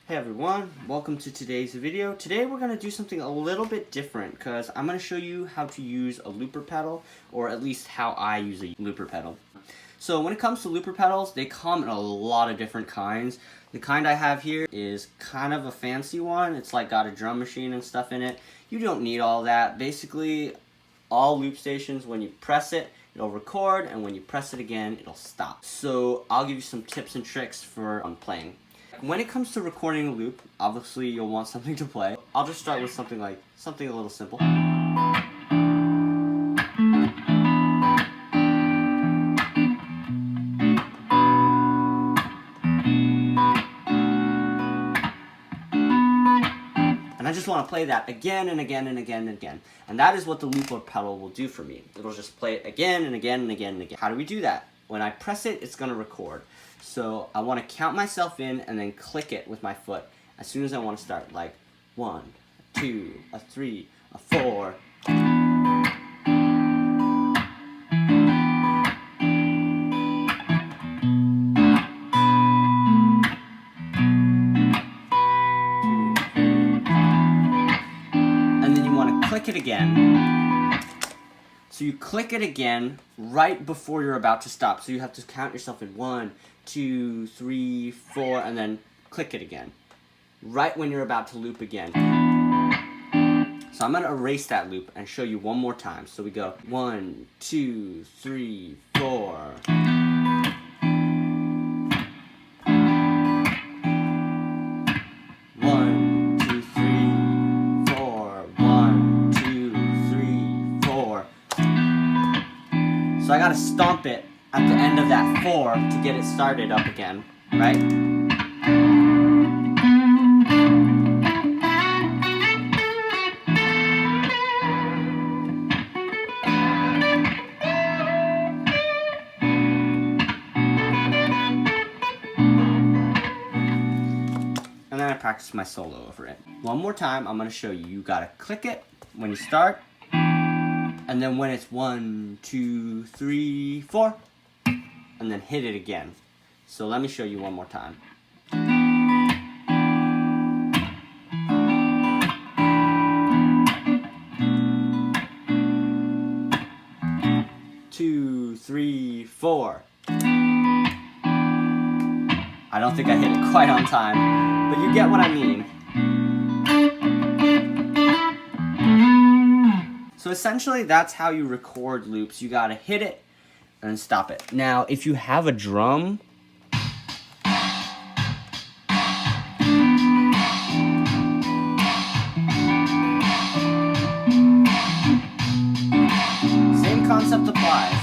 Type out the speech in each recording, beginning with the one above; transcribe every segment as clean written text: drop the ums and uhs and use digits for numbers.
Hey everyone, welcome to today's video. Today we're going to do something a little bit different because I'm going to show you how to use a looper pedal, or at least how I use a looper pedal. So when it comes to looper pedals, they come in a lot of different kinds. The kind I have here is kind of a fancy one. It's like got a drum machine and stuff in it. You don't need all that. Basically, all loop stations, when you press it, it'll record, and when you press it again, it'll stop. So I'll give you some tips and tricks for playing. When it comes to recording a loop, obviously you'll want something to play. I'll just start with something a little simple. And I just want to play that again and again and again and again. And that is what the looper pedal will do for me. It'll just play it again and again and again and again. How do we do that? When I press it, it's going to record. So I want to count myself in and then click it with my foot as soon as I want to start. Like 1, 2, 3, 4. And then you want to click it again. So you click it again right before you're about to stop. So you have to count yourself in 1, 2, 3, 4, and then click it again. Right when you're about to loop again. So I'm going to erase that loop and show you one more time. So we go 1, 2, 3, 4. So I gotta stomp it at the end of that 4 to get it started up again, right? And then I practice my solo over it. One more time, I'm gonna show you. You gotta click it when you start. And then when it's 1, 2, 3, 4, and then hit it again. So let me show you one more time. 2, 3, 4. I don't think I hit it quite on time, but you get what I mean. So essentially, that's how you record loops. You gotta hit it and stop it. Now, if you have a drum, same concept applies.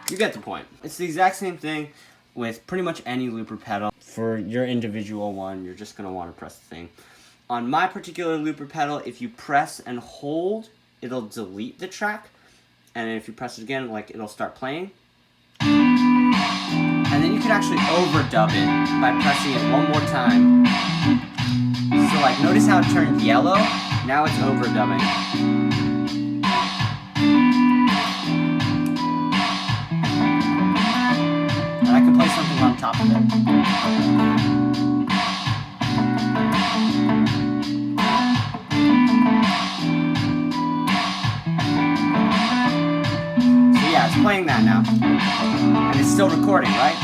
You get the point. It's the exact same thing with pretty much any looper pedal. For your individual one, you're just going to want to press the thing. On my particular looper pedal, if you press and hold, it'll delete the track. And if you press it again, it'll start playing. And then you can actually overdub it by pressing it one more time. So notice how it turned yellow? Now it's overdubbing. And I can play something on top of it. So yeah, it's playing that now. And it's still recording, right?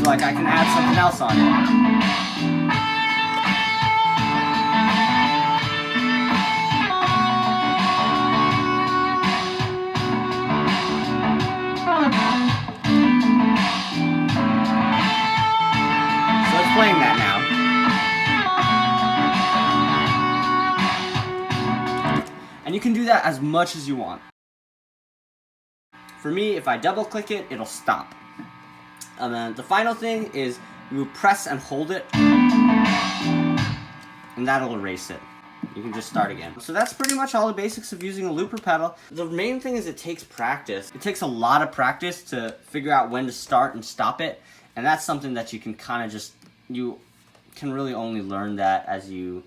So I can add something else on it. And you can do that as much as you want. For me, if I double click it, it'll stop. And then the final thing is you press and hold it, and that'll erase it. You can just start again. So that's pretty much all the basics of using a looper pedal. The main thing is it takes practice. It takes a lot of practice to figure out when to start and stop it. And that's something that you can kind of just, you can really only learn that as you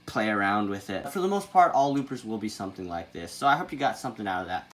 play around with it. For the most part, all loopers will be something like this. So I hope you got something out of that.